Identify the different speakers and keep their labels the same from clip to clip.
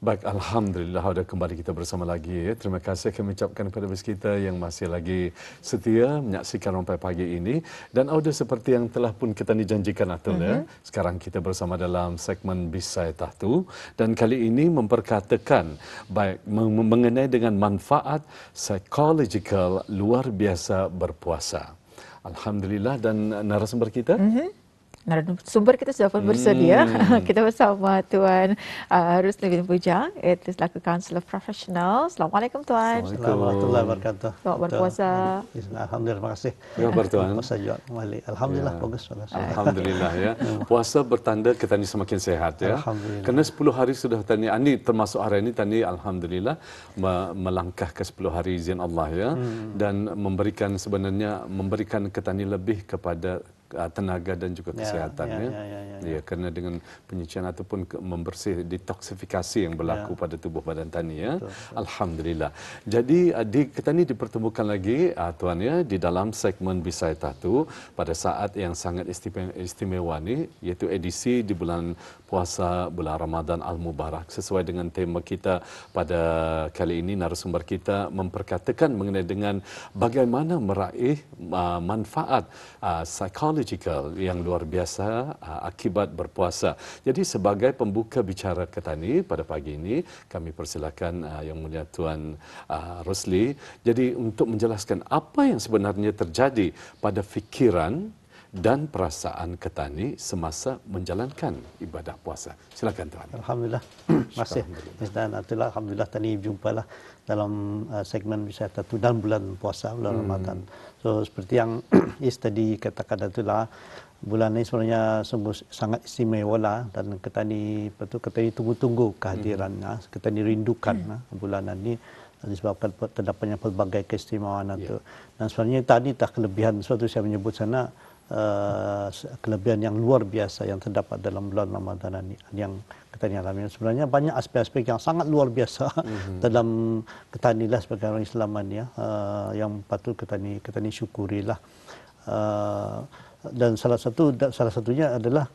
Speaker 1: Baik, Alhamdulillah ada kembali kita bersama lagi. Terima kasih kami ucapkan kepada bos kita yang masih lagi setia menyaksikan Rompai Pagi ini. Dan audio seperti yang telah pun kita dijanjikan Atul ya. Sekarang kita bersama dalam segmen Bisai Tahtu. Dan kali ini memperkatakan baik mengenai dengan manfaat psychological luar biasa berpuasa. Alhamdulillah, dan narasumber kita?
Speaker 2: Narasumber kita sudah pun bersedia. Kita bersama Tuan Rusli bin Bujang, itu selaku kaunselor profesional. Assalamualaikum Tuan.
Speaker 3: Assalamualaikum warahmatullahi wabarakatuh.
Speaker 2: Selamat berpuasa.
Speaker 3: Alhamdulillah, terima kasih.
Speaker 1: Ya, Tuan.
Speaker 3: Puasa juga kembali. Alhamdulillah,
Speaker 1: Ya.
Speaker 3: bagus.
Speaker 1: Alhamdulillah ya. Puasa bertanda kita ni semakin sehat ya.
Speaker 3: Alhamdulillah.
Speaker 1: Kerana 10 hari sudah tani, ini termasuk hari ini tani alhamdulillah melangkah ke 10 hari izin Allah ya. Dan memberikan ke tani lebih kepada tenaga dan juga kesihatan ya. Kerana dengan penyucian ataupun membersih detoksifikasi yang berlaku pada tubuh badan tani ya. Betul. Alhamdulillah. Jadi kita ni dipertemukan lagi tuan ya di dalam segmen Bisai Tahtu pada saat yang sangat istimewa ni, iaitu edisi di bulan puasa bulan Ramadan Al-Mubarak. Sesuai dengan tema kita pada kali ini, narasumber kita memperkatakan mengenai dengan bagaimana meraih manfaat psikologikal yang luar biasa akibat berpuasa. Jadi sebagai pembuka bicara Ketani pada pagi ini, kami persilakan Yang Mulia Tuan Rusli. Jadi untuk menjelaskan apa yang sebenarnya terjadi pada fikiran dan perasaan Ketani semasa menjalankan ibadah puasa. Silakan Tuan.
Speaker 3: Alhamdulillah. Terima kasih. Dan alhamdulillah tadi jumpalah dalam segmen Bisai Tahtu dalam bulan puasa, bulan Ramadan. So seperti yang Is tadi katakan itulah, bulan ini sebenarnya sungguh sangat istimewa lah, dan Ketani tunggu-tunggu kehadirannya, Ketani rindukan bulan ini disebabkan terdapatnya pelbagai keistimewaan itu. Dan sebenarnya tadi tak kelebihan suatu saya menyebut sana kelebihan yang luar biasa yang terdapat dalam bulan Ramadan ini yang Ketani alami. Sebenarnya banyak aspek-aspek yang sangat luar biasa dalam Ketani lah sebagai orang Islam ya, yang patut Ketani syukurilah. Dan salah satunya adalah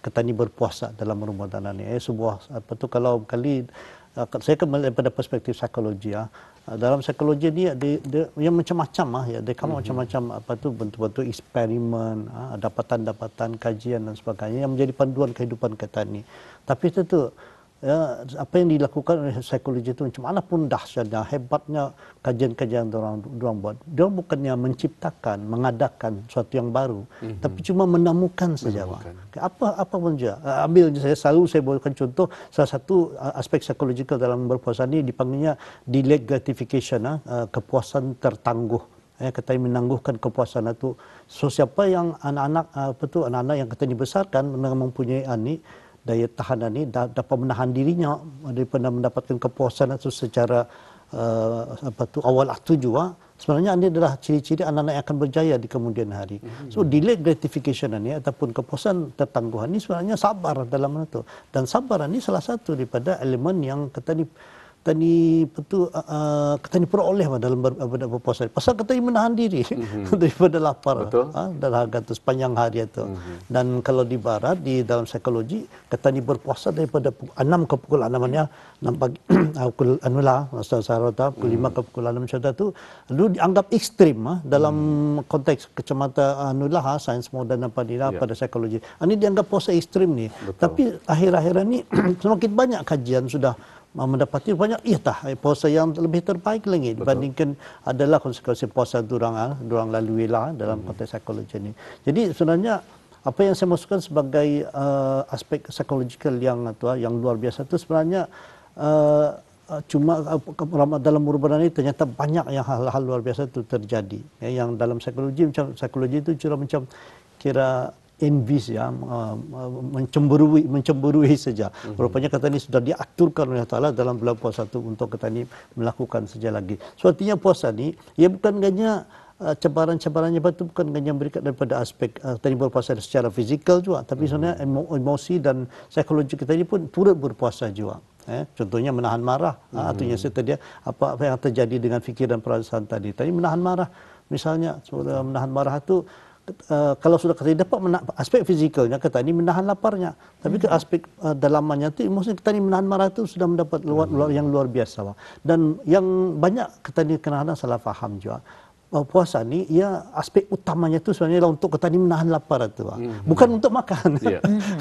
Speaker 3: Ketani berpuasa dalam Ramadan ini. Sebuah kalau kali saya kembali pada perspektif psikologi ya. Dalam psikologi dia yang macam-macam ya, dia macam-macam bentuk-bentuk eksperimen, dapatan-dapatan kajian dan sebagainya yang menjadi panduan kehidupan Ketani. Tapi itu ya, apa yang dilakukan oleh psikologi itu macam mana pun dahsyatnya, hebatnya kajian-kajian orang buat. Dia bukannya menciptakan, mengadakan sesuatu yang baru, tapi cuma menemukan saja. Apa pun saja. Ambil saya bawakan contoh, salah satu aspek psikologikal dalam berpuasa ini dipanggilnya delayed gratification, kepuasan tertangguh. Kita menangguhkan kepuasan itu. So siapa yang anak-anak yang kita dibesarkan mempunyai daya tahan ini dapat menahan dirinya daripada mendapatkan kepuasan itu secara awal waktu juga, sebenarnya ini adalah ciri-ciri anak-anak yang akan berjaya di kemudian hari. So delayed gratification ini ataupun kepuasan tertangguhan ini sebenarnya sabar dalam itu, dan sabar ini salah satu daripada elemen yang kita peroleh dalam berpuasa. Pasal kita menahan diri daripada lapar dalam harga itu sepanjang hari itu. Dan kalau di barat, di dalam psikologi, kita berpuasa daripada pukul 6 ke pukul 6 pagi, pukul 5 ke pukul 6 macam itu, dulu dianggap ekstrim dalam konteks kacamata sains moden pada psikologi. Ini dianggap puasa ekstrim ni. Tapi akhir-akhir ini semakin banyak kajian sudah mendapati banyak puasa yang lebih terbaik lagi dibandingkan adalah konsekuensi puasa durang lalui lah dalam konteks psikologi ini. Jadi sebenarnya apa yang saya maksudkan sebagai aspek psikologikal yang luar biasa itu sebenarnya cuma dalam Ramadan ini ternyata banyak yang hal-hal luar biasa itu terjadi. Yang dalam psikologi itu kira envis ya, mencemburui saja. Rupanya kata ini sudah diaturkan oleh Taala dalam bulan puasa itu untuk kita ini melakukan saja lagi. So artinya puasa ni ia bukan hanya cabaran-cabarannya itu bukan hanya berikan daripada aspek tadi berpuasa secara fizikal juga, tapi sebenarnya emosi dan psikologi kita ini pun turut berpuasa juga. Contohnya menahan marah, artinya tadi apa yang terjadi dengan fikir dan perasaan tadi. Tadi menahan marah, misalnya menahan marah itu kalau sudah kita dapat aspek fizikalnya kita ini menahan laparnya, tapi ke aspek dalamannya itu emosi kita ini menahan marah itu sudah mendapat yang luar biasa, Pak. Dan yang banyak kita ini kadang-kadang salah faham juga. Puasa ni ya aspek utamanya itu sebenarnya adalah untuk kita ni menahan lapar itu, bukan untuk makan.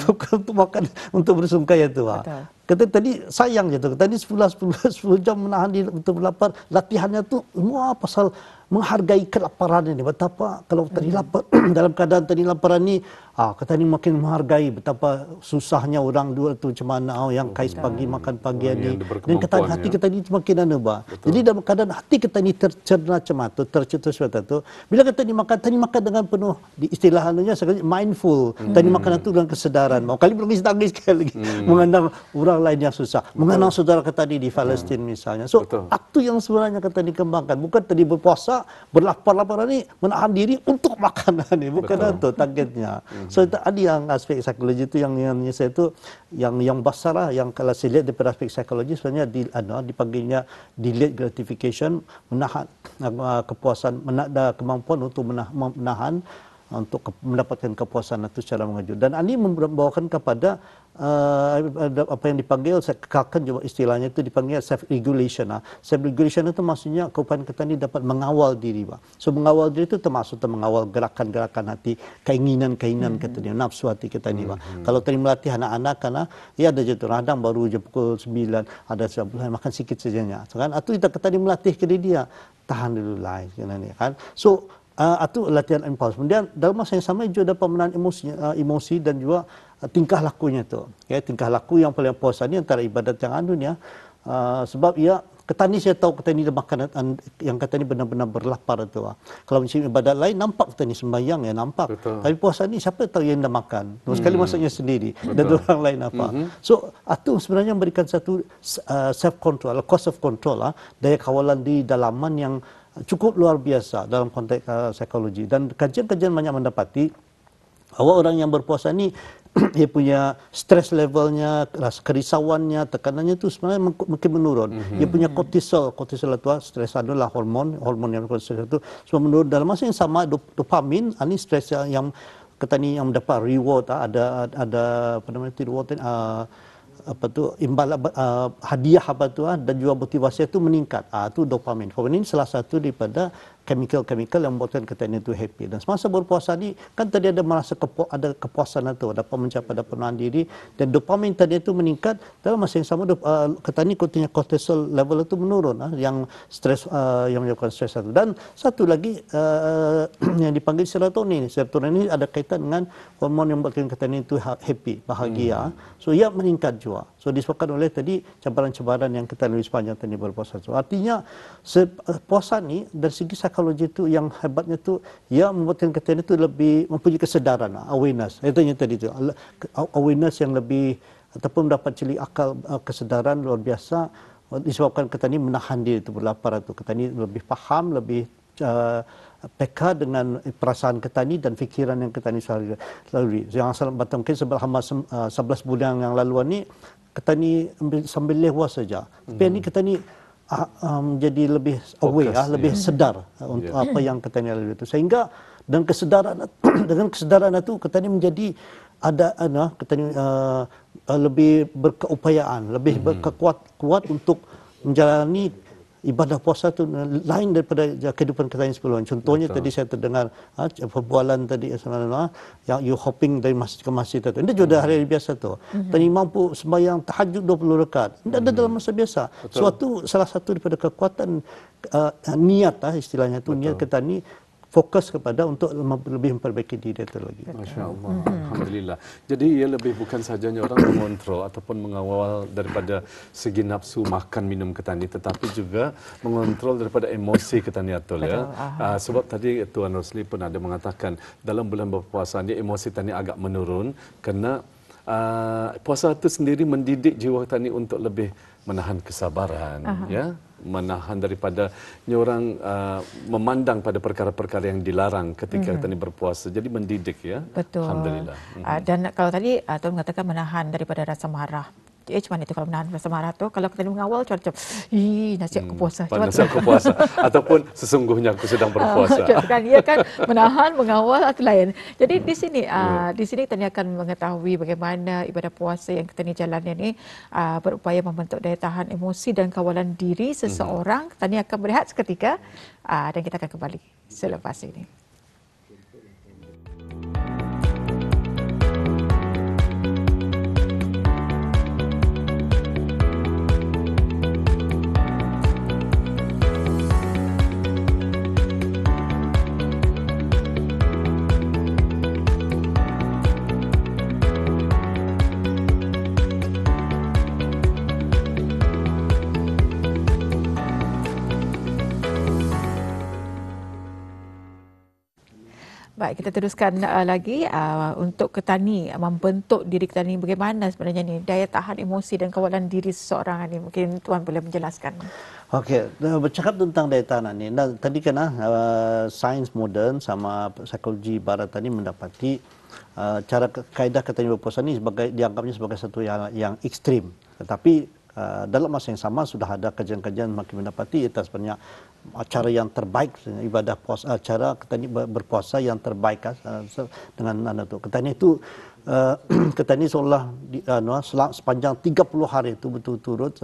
Speaker 3: Bukan untuk makan, untuk bersungkai itu, Pak. Kita tadi sayang je tu. Tadi 10 jam menahan diri untuk berlapar. Latihannya tu semua pasal menghargai kelaparan ini. Betapa kalau tadi lapar dalam keadaan tadi laparan ni, kita ni makin menghargai betapa susahnya orang dua tu macam mana, yang kais pagi makan pagi ni. Dan kata hati kita ni semakin anu, jadi dalam keadaan hati kita ni tercerna macam tu, tercetus seperti tu. Bila kita ni makan dengan penuh di istilah anunya mindful. Tadi makan itu dengan kesedaran. Mau kali berangis sekali lagi mengenang orang lain yang susah, mengenang saudara kita di Palestin misalnya. So, aktu yang sebenarnya kita dikembangkan bukan tadi berpuasa, berlapar-laparan ni menahan diri untuk makanan ni, bukan itu targetnya. So, itu ada yang aspek psikologi itu yang saya itu yang besar lah, yang kalau saya lihat daripada aspek psikologi sebenarnya dipanggilnya delayed gratification, menahan kepuasan, ada kemampuan untuk menahan untuk mendapatkan kepuasan itu secara mengejut. Dan ini membawakan kepada apa yang dipanggil, saya kekalkan juga istilahnya itu dipanggil self-regulation. Self-regulation itu maksudnya keupayaan kita ini dapat mengawal diri. So mengawal diri itu termasuk mengawal gerakan-gerakan hati, keinginan-keinginan kita ni, nafsu hati kita ni. Kalau tadi melatih anak-anak, karena ya ada je tu, kadang baru je pukul 9, ada 9, makan sikit sajanya. So, kan? Atau kita tadi melatih ke dia, tahan dulu lah. Kan? So, itu latihan impuls. Kemudian dalam masa yang sama juga dapat menahan emosi dan juga tingkah lakunya tu. Ya, tingkah laku yang paling puasa ni antara ibadat yang anunya, sebab ya kita ni saya tahu kita ni makan yang kita ni benar-benar berlapar tu. Kalau macam ibadat lain nampak kita ni sembahyang ya nampak. Betul. Tapi puasa ni siapa tahu yang dah makan. Sekali masaknya sendiri. Dan orang lain apa. So itu sebenarnya memberikan satu self control, cost of control, daya kawalan di dalaman yang cukup luar biasa dalam konteks psikologi. Dan kajian-kajian banyak mendapati bahwa orang yang berpuasa ni dia punya stress levelnya, kerisauannya, tekanannya itu sebenarnya mungkin menurun. Dia punya kortisol itu stres adalah hormon yang kortisol itu semua menurun. Dalam masa yang sama dopamin, ini stres yang kita ni yang mendapat reward, ada apa namanya itu reward, hadiah dan juga motivasi itu meningkat. Itu dopamin. Dopamin ini salah satu daripada chemical yang membuatkan kita ini itu happy. Dan semasa berpuasa ni kan tadi ada merasa ada kepuasan itu, dapat mencapai penuhan diri, dan dopamin tadi itu meningkat. Dalam masa yang sama kita ni kontennya kortisol level itu menurun, yang stres, yang menyebabkan stres itu. Dan satu lagi yang dipanggil serotonin. Serotonin ini ada kaitan dengan hormon yang membuatkan kita ini itu happy, bahagia. So ia meningkat juga. So disebabkan oleh tadi cabaran-cabaran yang kita lalui sepanjang tadi berpuasa. So artinya puasa ni dari segi psikologi itu yang hebatnya itu ia membuatkan kita itu lebih mempunyai kesedaran, awareness. Itu yang tadi itu awareness yang lebih ataupun dapat cili akal, kesedaran luar biasa disebabkan kita ini menahan diri itu berlapar itu. Kita ini lebih faham, lebih peka dengan perasaan kita ni dan fikiran yang kita ni lalui. Yang mungkin selama 11 bulan yang laluan ni kita ni sambil lewat saja. Tapi ni kita ni menjadi lebih aware, lebih sedar untuk apa yang kita ni lalui itu. Sehingga dengan kesedaran itu kita ni menjadi kita ni lebih berkeupayaan, lebih berkuat untuk menjalani ibadah puasa itu lain daripada kehidupan kita yang sebelumnya. Contohnya tadi saya terdengar perbualan tadi yang you hopping dari masjid ke masjid itu. Ini juga hari biasa tu. Tadi mampu sembahyang tahajud 20 rakaat. Tidak ada dalam masa biasa. Suatu salah satu daripada kekuatan niat istilahnya itu, niat kita ni fokus kepada untuk lebih memperbaiki diri itu lagi.
Speaker 1: Masya Allah. Alhamdulillah. Jadi ia lebih bukan sajanya orang mengontrol ataupun mengawal daripada segi nafsu makan minum kita ni, tetapi juga mengontrol daripada emosi kita ni atul ya. Sebab tadi Tuan Rosli pun ada mengatakan dalam bulan berpuasa ni emosi kita ni agak menurun kerana puasa itu sendiri mendidik jiwa kita ni untuk lebih menahan kesabaran, ya, menahan daripada orang memandang pada perkara-perkara yang dilarang ketika kita ni berpuasa. Jadi mendidik ya.
Speaker 2: Betul.
Speaker 1: Alhamdulillah.
Speaker 2: Dan kalau tadi Tuan mengatakan menahan daripada rasa marah. macam mana tu kalau menahan rasa marah tu? Kalau kita mengawal macam nasihat aku puasa.
Speaker 1: Nasihat aku puasa ataupun sesungguhnya aku sedang berpuasa.
Speaker 2: Kan ia kan menahan, mengawal atau lain. Jadi di sini kita ni akan mengetahui bagaimana ibadah puasa yang kita ni jalannya ni berupaya membentuk daya tahan emosi dan kawalan diri seseorang. Kita ni akan berehat seketika dan kita akan kembali selepas ini. Baik, kita teruskan lagi untuk ketani membentuk diri ketani bagaimana sebenarnya ni daya tahan emosi dan kawalan diri seseorang ni. Mungkin Tuan boleh menjelaskan.
Speaker 3: Okey, bercakap tentang daya tahan ni. Tadi kan sains moden sama psikologi barat tadi mendapati cara kaedah ketani berpuasa ni dianggapnya sebagai satu yang ekstrim. Tetapi dalam masa yang sama sudah ada kajian-kajian makin mendapati itu sebenarnya cara yang terbaik ibadah puasa, cara ketani berpuasa yang terbaik dengan tu. Ketani itu ketani seolah sepanjang 30 hari itu betul-betul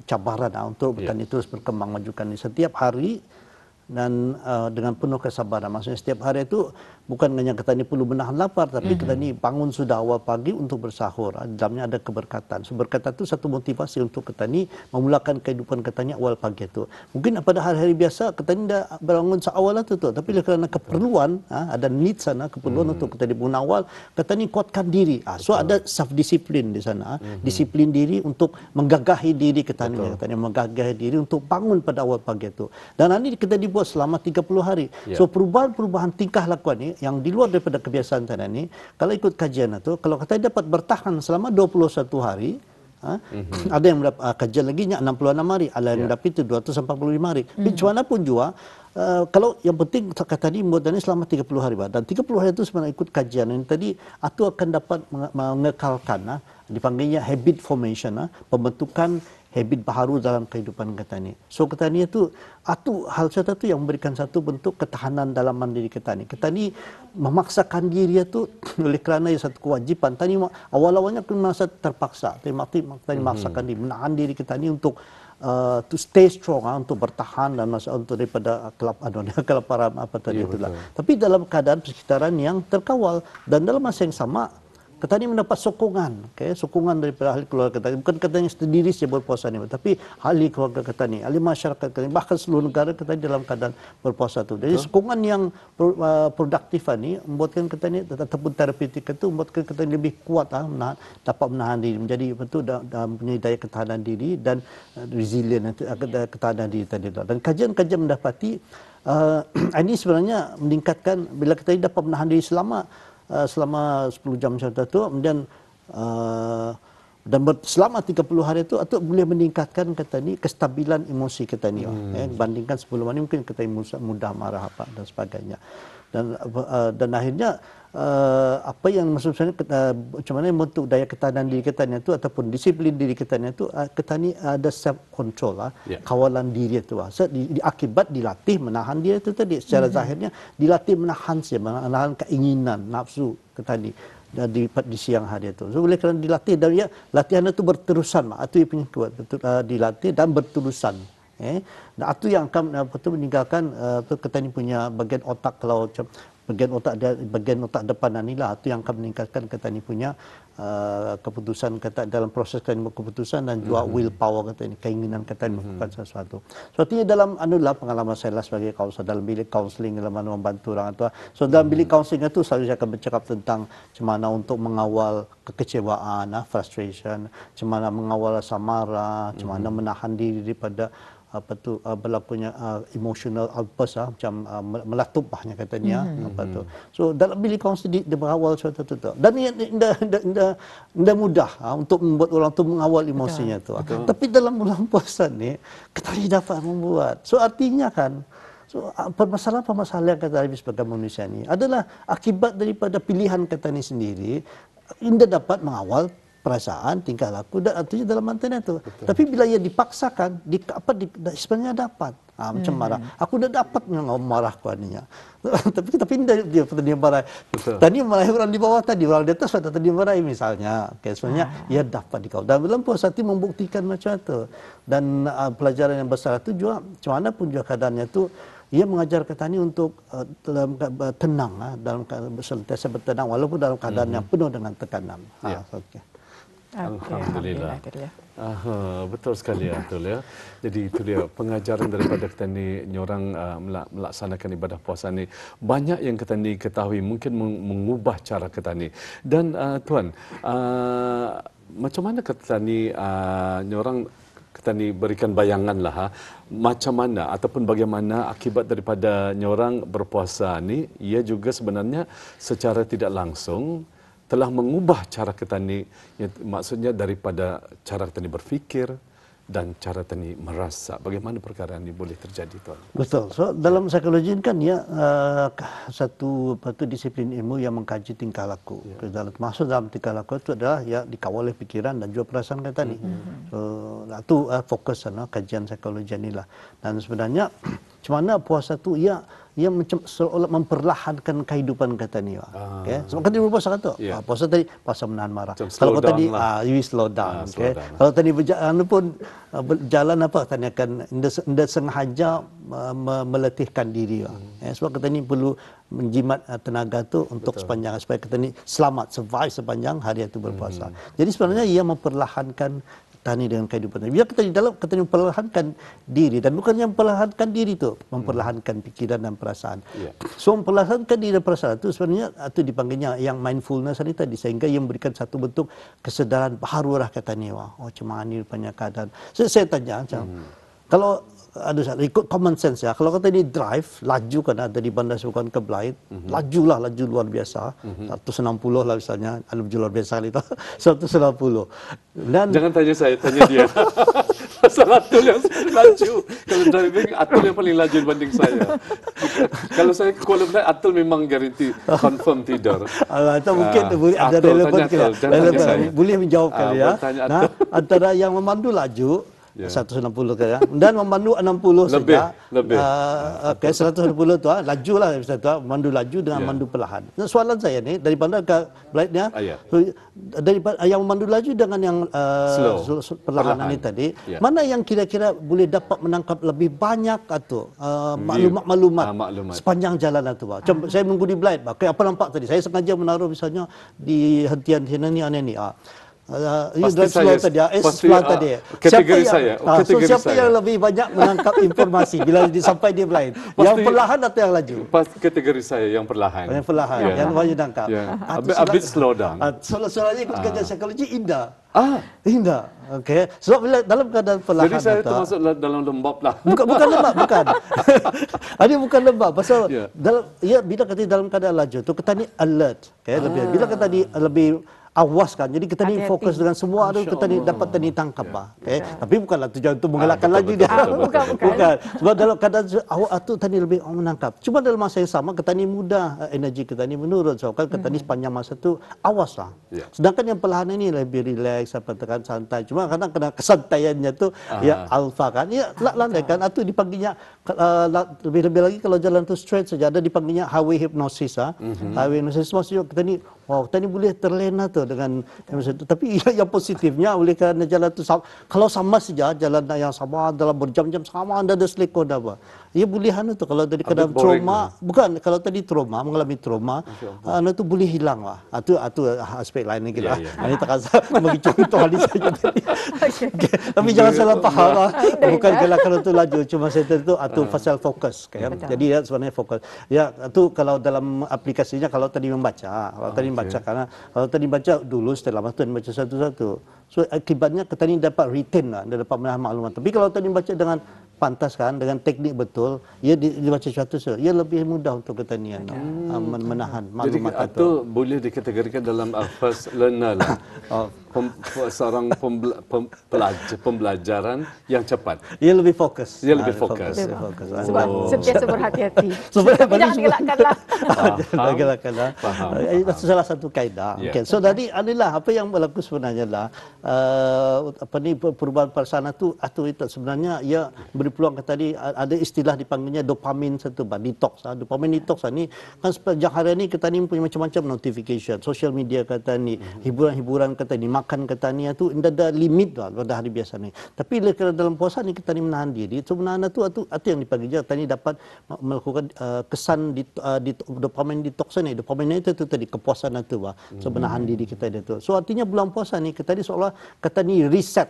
Speaker 3: cabaran untuk petani terus berkembang majukan di setiap hari dan dengan penuh kesabaran. Maksudnya setiap hari itu bukan hanya ketani perlu menahan lapar, tapi ketani bangun sudah awal pagi untuk bersahur. Di dalamnya ada keberkatan. So, berkatan itu satu motivasi untuk ketani memulakan kehidupan ketani awal pagi itu. Mungkin pada hari-hari biasa ketani dah bangun seawal itu, tapi kerana keperluan, ada need sana, keperluan untuk ketani bangun awal, ketani kuatkan diri. So ada self-disiplin di sana, disiplin diri untuk menggagahi diri ketani, menggagahi diri untuk bangun pada awal pagi itu. Dan ini kita dibuat selama 30 hari. So perubahan-perubahan tingkah lakuan ni yang di luar daripada kebiasaan tadi ni, kalau ikut kajian itu, kalau kita dapat bertahan selama 21 hari, ada yang mendapat kajian lagi 66 hari, ada yang mendapat itu 245 hari. Macam mana pun juga, kalau yang penting kata tadi buat ini selama 30 hari, dan 30 hari itu sebenarnya ikut kajian ini tadi, itu akan dapat mengekalkan, dipanggilnya habit formation, pembentukan habit baharu dalam kehidupan ketani. So ketani itu hal satu yang memberikan satu bentuk ketahanan dalam diri ketani. Ketani memaksakan diri itu oleh kerana satu kewajiban. Tani awal-awalnya merasa terpaksa. Tani memaksakan diri, menahan diri ketani untuk to stay strong, untuk bertahan dan untuk daripada kelaparan apa tadi itulah. Tapi dalam keadaan persekitaran yang terkawal dan dalam masa yang sama ketani mendapat sokongan, sokongan daripada ahli keluarga ketani. Bukan ketani sendiri saja berpuasa ni, tapi ahli keluarga ketani, ahli masyarakat ketani, bahkan seluruh negara ketani dalam keadaan berpuasa tu. Jadi sokongan yang produktif ni membuatkan ketani ataupun terapeutik itu membuatkan ketani lebih kuat, dapat menahan diri, menjadi betul mempunyai daya ketahanan diri dan resilient ketahanan diri tadi. Dan kajian-kajian mendapati ini sebenarnya meningkatkan bila ketani dapat menahan diri selama 10 jam macam tu, kemudian dan selama 30 hari itu boleh meningkatkan ketani kestabilan emosi ketani. Bandingkan sebelum ini mungkin ketani mudah marah apa dan sebagainya. Dan akhirnya apa yang maksudnya macam mana bentuk daya ketahanan diri ketani itu ataupun disiplin diri ketani itu, ketani ada self control, kawalan diri itu. Akibat dilatih menahan diri itu tadi, secara zahirnya dilatih menahan keinginan nafsu ketani di siang hari itu. So boleh kerana dilatih dan latihan itu berterusan, itu yang punya kuat, dilatih dan berterusan. Dan itu yang akan meninggalkan ketani punya bagian otak, kalau bagian otak depan inilah itu yang akan meningkatkan ketani punya keputusan dalam proses ketani keputusan dan juga willpower ketani, keinginan ketani melakukan sesuatu. So artinya dalam pengalaman saya sebagai kaunselor dalam bilik kaunseling dalam mana membantu orang tua. So dalam bilik kaunseling itu selalu saya akan bercakap tentang macam mana untuk mengawal kekecewaan, frustration, macam mana mengawal rasa marah, macam mana menahan diri daripada berlakunya emotional outburst, macam melatupahnya katanya So dalam bilik kaunseling dia berawal suatu tu. Dan tidak mudah untuk membuat orang tu mengawal emosinya tu. Tapi dalam bulan puasa ni kita dapat membuat. So artinya kan, permasalahan-permasalahan yang kita hadapi sebagai manusia ni adalah akibat daripada pilihan kita ni sendiri. Indah dapat mengawal perasaan, tingkah laku dan artinya dalam mantan itu. Tapi bila ia dipaksakan, sebenarnya dapat. Macam marah. Aku dah dapat marah kuaninya. tapi dia petani marah. Tadi marah orang di bawah tadi, orang di atas pada tadi marah misalnya. Sebenarnya ia dapat dikau. Dan dalam puas hati membuktikan macam itu. Dan pelajaran yang besar itu juga, macam mana pun juga keadaannya itu, ia mengajar petani untuk tenang, dalam sentiasa bertenang walaupun dalam keadaan yang penuh dengan tekanan.
Speaker 1: Alhamdulillah. Betul sekali Atul ya. Jadi itu dia pengajaran daripada kita ni orang melaksanakan ibadah puasa ni. Banyak yang kita ni ketahui mungkin mengubah cara kita ni. Dan Tuan, macam mana kita ni orang kita ni berikan bayangan lah macam mana ataupun bagaimana akibat daripada orang berpuasa ni, ia juga sebenarnya secara tidak langsung telah mengubah cara kita ni, maksudnya daripada cara kita ni berfikir dan cara kita ni merasa. Bagaimana perkara ini boleh terjadi, Tuan?
Speaker 3: Betul. So dalam psikologi kan ya satu disiplin ilmu yang mengkaji tingkah laku. Maksud dalam tingkah laku itu adalah ya dikawal oleh pikiran dan juga perasaan kita ni. So itu fokus kajian psikologi inilah. Dan sebenarnya macam mana puasa tu ia macam seolah memperlahankan kehidupan kita ni. Sebab kita berpuasa kata, puasa tadi puasa menahan marah. Kalau tadi you slow down. Kalau tadi berjalan pun berjalan tadi akan anda sengaja meletihkan diri. Sebab kita ni perlu menjimat tenaga tu untuk sepanjang supaya kita ni selamat survive sepanjang hari itu berpuasa. Jadi sebenarnya ia memperlahankan tani dengan kehidupan. Bila kita di dalam, kita memperlahankan diri. Dan bukan yang memperlahankan diri itu, memperlahankan pikiran dan perasaan. So, memperlahankan diri dan perasaan itu sebenarnya itu dipanggilnya yang mindfulness tadi. Sehingga ia memberikan satu bentuk kesedaran baru lah kata ni. Oh, macam mana ni rupanya keadaan. Saya tanya, kalau ikut common sense ya. Kalau kata ni drive, laju kan dari Bandar Seri ke Belait, laju luar biasa. 160 lah misalnya, laju luar biasa kali itu. 160. Dan
Speaker 1: jangan tanya saya, tanya dia. Pasal Atul yang laju. Kalau driving, Atul yang paling laju dibanding saya. Kalau saya ke Kuala Belait, Atul memang garanti confirm tidur.
Speaker 3: Atau mungkin boleh ada relevan ke. Boleh menjawabkan ya. Nah, antara yang memandu laju 160 kan, dan memandu 60 saja.
Speaker 1: Lebih.
Speaker 3: 160 tu laju lah memandu laju dengan memandu perlahan. Nah, soalan saya ni dari Bandar ke Belaitnya, daripada yang memandu laju dengan yang perlahan ni tadi, mana yang kira-kira boleh dapat menangkap lebih banyak atau maklumat sepanjang jalan itu. Macam saya menunggu di Belait, apa nampak tadi? Saya sengaja menaruh misalnya di hentian sini ni.
Speaker 1: Pasti saya tadi. Kategori saya.
Speaker 3: Siapa yang lebih banyak menangkap informasi bila sampai di Belait? Yang perlahan atau yang laju?
Speaker 1: Kategori saya yang perlahan.
Speaker 3: Yang perlahan, yang banyak tangkap.
Speaker 1: A bit slow down.
Speaker 3: Soalannya ikut kajian psikologi indah. Indah. Okey. Sebab bila dalam keadaan perlahan.
Speaker 1: Jadi saya termasuk dalam lembab lah.
Speaker 3: Bukan lembab, bukan. Ini bukan lembab. Pasal bila kata dalam keadaan laju tu kita ni alert. Lebih. Bila kita ni lebih awas kan. Jadi kita ni fokus dengan semua ada kita ni dapat tani tangkap tapi bukanlah tujuan untuk menggalakkan lagi dia. Bukan. Sebab dalam keadaan awak tu tani lebih menangkap. Cuma dalam masa yang sama kita ni mudah energi kita ni menurun. So kan kita ni sepanjang masa tu awaslah. Sedangkan yang perlahan ini lebih relax tekan santai. Cuma kadang kena kesantaiannya tu alfa kan. Ya landai kan atau dipanggilnya lebih lagi kalau jalan tu straight saja ada dipanggilnya highway hypnosis Highway hypnosis maksudnya kita ni kita ni boleh terlena tu dengan tapi yang positifnya oleh kerana jalan tu kalau sama saja jalan yang sama dalam berjam-jam sama anda ada selekor dah apa ia boleh tu kalau dari kadang trauma bukan kalau tadi trauma mengalami trauma tu boleh hilang lah itu aspek lain lagi lah ini tak rasa bagi contoh hari saja tadi tapi jangan salah faham lah bukan kalau tu laju cuma saya tu pasal fokus jadi sebenarnya fokus itu kalau dalam aplikasinya kalau tadi membaca karena kalau tadi baca dulu setelah masa baca satu-satu. So akibatnya kita ni dapat retain lah, dia dapat menahan maklumat. Tapi kalau tadi baca dengan pantas kan, dengan teknik betul, ia dibaca sesuatu ia lebih mudah untuk kita ni menahan maklumat itu.
Speaker 1: Jadi itu boleh dikategorikan dalam first learner lah. pembelajaran yang cepat.
Speaker 3: Ia lebih fokus.
Speaker 1: Dia lebih fokus.
Speaker 2: Sebab sentiasa berhati-hati.
Speaker 3: Sebenarnya
Speaker 2: Tapi jangan gelakkanlah.
Speaker 3: Jangan gelakkanlah. Itu salah satu kaedah.
Speaker 1: Ya.
Speaker 3: Okay. So dari inilah apa yang berlaku sebenarnya lah perubahan perasaan itu sebenarnya ia beri peluang tadi ada istilah dipanggilnya dopamin detox. Dopamin detox ni kan sejak hari ini kita ni punya macam-macam notification, social media kata ni, hiburan-hiburan kata ni, makan kata ni itu ada limit lah pada hari biasa ni. Tapi dalam puasa ni kita ni menahan diri. So menahan itu yang dipanggil je tadi dapat melakukan kesan dopamin detox ni. Dopamin itu tadi kepuasan itu bah. So menahan diri kita itu. So artinya bulan puasa ni kita ni seolah kata ni reset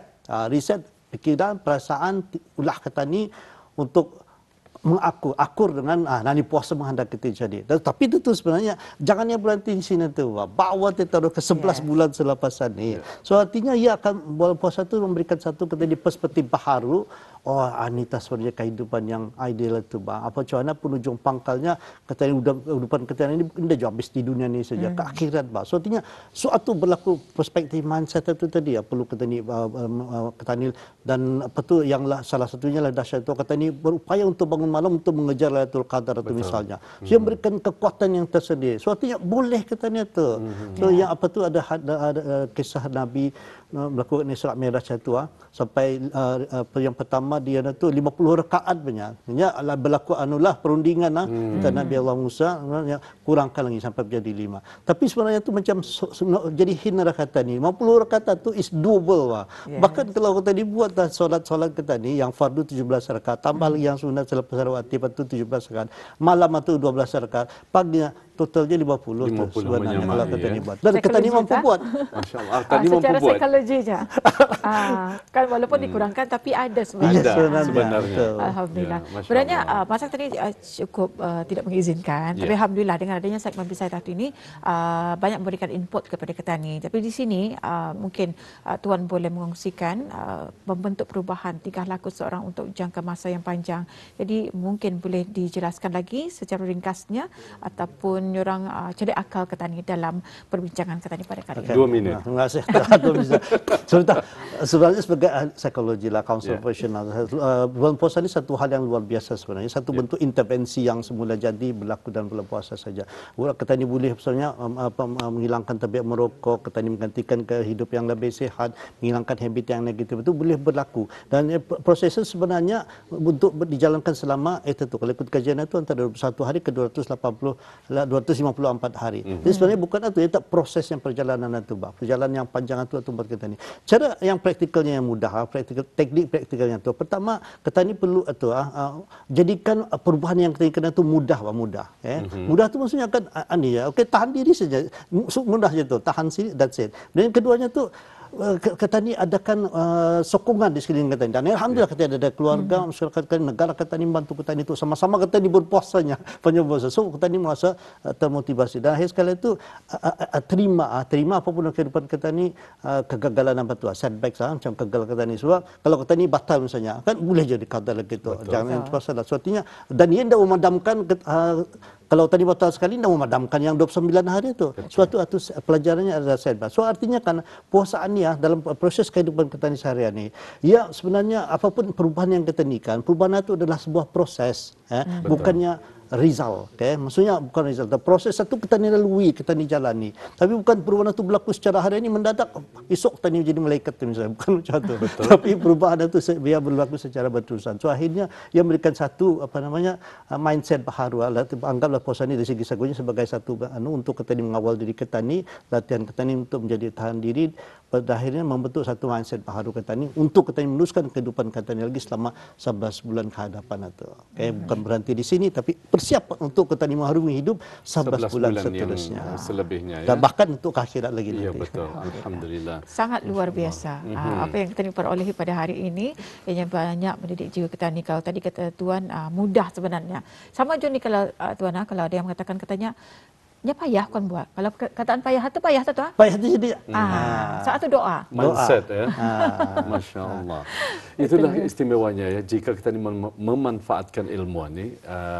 Speaker 3: pikiran, perasaan ulah kata ni untuk akur dengan nani puasa menghadap kita jadi. Tapi itu sebenarnya jangannya berhenti di sini tu. Bawa kita ke 11 bulan selepas ini. So artinya ia akan bulan puasa itu memberikan satu perspektif baru. Oh, Anita sebenarnya kehidupan yang ideal itu. Apa macam mana penujung pangkalnya kata kehidupan kita ini tidak jauh habis di dunia ini saja ke akhirat. So artinya suatu berlaku perspektif mindset itu tadi perlu kata ni dan apa tu yang salah satunya lah dahsyat itu kata ni berupaya untuk bangun malam untuk mengejar Lailatul Qadar itu misalnya. So yang memberikan kekuatan yang tersendiri. So artinya boleh katanya tu. So yang apa tu ada kisah Nabi melakukan Isra Mi'raj itu sampai yang pertama dia tu 50 rakaat banyak. Nya berlaku anulah perundingan kata Nabi Allah Musa kurangkan lagi sampai menjadi 5. Tapi sebenarnya tu macam jadi hina kata ni 50 rakaat tu is double Bahkan kalau kita dibuat solat-solat kita ni yang fardu 17 rakaat tambah lagi yang sunat selepas rawatib itu 17 rakaat. Malam itu 12 rakaat. Paginya totalnya 50 sebenarnya kalau kita ni buat. Dan kita ni mampu buat.
Speaker 1: Masya-Allah. Tadi mampu
Speaker 2: secara
Speaker 1: buat.
Speaker 2: psikologi je. Kan walaupun dikurangkan tapi ada sebenarnya.
Speaker 1: Ada sebenarnya.
Speaker 2: Alhamdulillah.
Speaker 1: Ya,
Speaker 2: Sebenarnya masa tadi cukup tidak mengizinkan. Tapi alhamdulillah dengan adanya segmen Bisai Tahtu ini banyak memberikan input kepada Ketani. Tapi di sini mungkin Tuan boleh mengongsikan membentuk perubahan tingkah laku seorang untuk jangka masa yang panjang. Jadi mungkin boleh dijelaskan lagi secara ringkasnya ataupun orang cedek akal Ketani dalam perbincangan Ketani pada kali ini.
Speaker 1: 2 minit.
Speaker 3: Terima kasih. Sebenarnya sebagai psikologi lah, counselor profesional, bulan puasa ini satu hal yang luar biasa sebenarnya. Satu bentuk intervensi yang semula jadi berlaku dalam bulan puasa saja. Ketani boleh misalnya menghilangkan tabiat merokok, Ketani menggantikan ke hidup yang lebih sehat, menghilangkan habit yang negatif itu boleh berlaku. Dan prosesnya sebenarnya untuk dijalankan selama itu kalau ikut kajian itu antara 21 hari ke 254 hari. Jadi sebenarnya bukan itu, itu proses yang perjalanan itu, perjalanan yang panjang itu tempat kita ni. Cara yang praktikalnya yang mudah, teknik praktikalnya itu. Pertama, kita ni perlu itu jadikan perubahan yang kita kena itu mudah. Mudah itu maksudnya kan tahan diri saja. Mudah je tu, tahan sini that's it. Dan keduanya tu kata ni adakan sokongan di sekeliling kata ni. Dan alhamdulillah kata ada keluarga, masyarakat kata negara kata ni membantu kata ni itu sama-sama kata ni berpuasanya, puasa. So kata ni merasa termotivasi. Dan akhir sekali itu terima apapun kehidupan kata ni kegagalan apa tu, setbacks macam kegal kata ni. Sebab kalau kata ni batal misalnya kan boleh jadi kata lagi tu. Jangan puasa lah. Suatunya dan dia tidak memadamkan kalau tadi batal sekali, tidak memadamkan yang 29 hari itu. Suatu pelajarannya adalah setback. So artinya kan puasaan ni dalam proses kehidupan kita ni seharian ni, ya sebenarnya apapun perubahan yang kita ni kan, perubahan itu adalah sebuah proses, bukannya result, maksudnya bukan result. Proses satu kita ni lalui, kita ni jalani. Tapi bukan perubahan itu berlaku secara hari ini mendadak, esok kita ni menjadi malaikat misalnya, bukan macam itu. Tapi perubahan itu biar berlaku secara berterusan. So akhirnya ia memberikan satu mindset baharu. Anggaplah puasa ni dari segi psikologi sebagai satu untuk kita ni mengawal diri kita ni, latihan kita ni untuk menjadi tahan diri. Pada akhirnya membentuk satu mindset baharu kita ni untuk kita meneruskan kehidupan kita ni lagi selama 11 bulan ke hadapan itu. Bukan berhenti di sini tapi persiapan untuk kita ni mengharungi hidup 11 bulan seterusnya.
Speaker 1: Selebihnya
Speaker 3: dan bahkan untuk akhirat lagi nanti.
Speaker 1: Ya betul. Alhamdulillah.
Speaker 2: Sangat luar biasa. Apa yang kita ni perolehi pada hari ini yang banyak mendidik jiwa kita ni. Kalau tadi kata Tuan mudah sebenarnya. Sama je ni kalau Tuan kalau ada yang mengatakan katanya ya payah kan buat. Kalau kataan payah tu
Speaker 3: Payah tu jadi
Speaker 2: saat tu doa.
Speaker 1: Mindset ya. Masya-Allah. Itulah istimewanya ya jika kita ni memanfaatkan ilmu ni,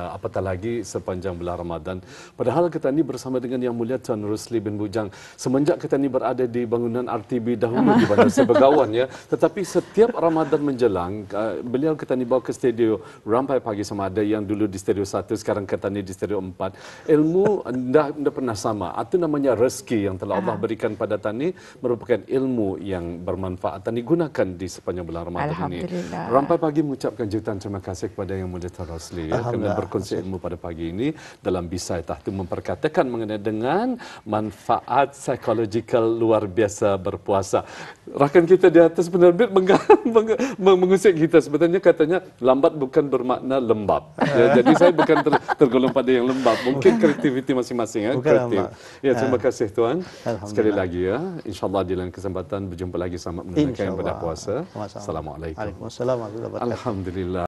Speaker 1: apatah lagi sepanjang bulan Ramadan. Padahal kita ni bersama dengan Yang Mulia Tuan Rusli bin Bujang semenjak kita ni berada di bangunan RTB dahulu di Bandar Sebegawan ya. Tetapi setiap Ramadan menjelang, beliau kita ni bawa ke studio Rampai Pagi sama ada yang dulu di studio 1, sekarang kita ni di studio 4. Ilmu dah pernah sama. Itu namanya rezeki yang telah Allah berikan pada Tani, merupakan ilmu yang bermanfaat dan digunakan di sepanjang bulan Ramadan ini. Rampai Pagi mengucapkan jutaan terima kasih kepada Yang Mulia Tuan Rosli ya, kerana berkongsi ilmu pada pagi ini dalam Bisai Tahtu memperkatakan mengenai dengan manfaat psikologikal luar biasa berpuasa. Rakan kita di atas penerbit mengusik kita, sebenarnya katanya lambat bukan bermakna lembab. Ya, jadi saya bukan tergolong pada yang lembab. Mungkin kreativiti masing-masing ya, kreatif. Ya, terima kasih Tuan. Sekali lagi ya. InsyaAllah di lain kesempatan berjumpa lagi sama menunaikan ibadah puasa. Assalamualaikum.
Speaker 3: Waalaikumsalam warahmatullahi wabarakatuh.
Speaker 1: Alhamdulillah.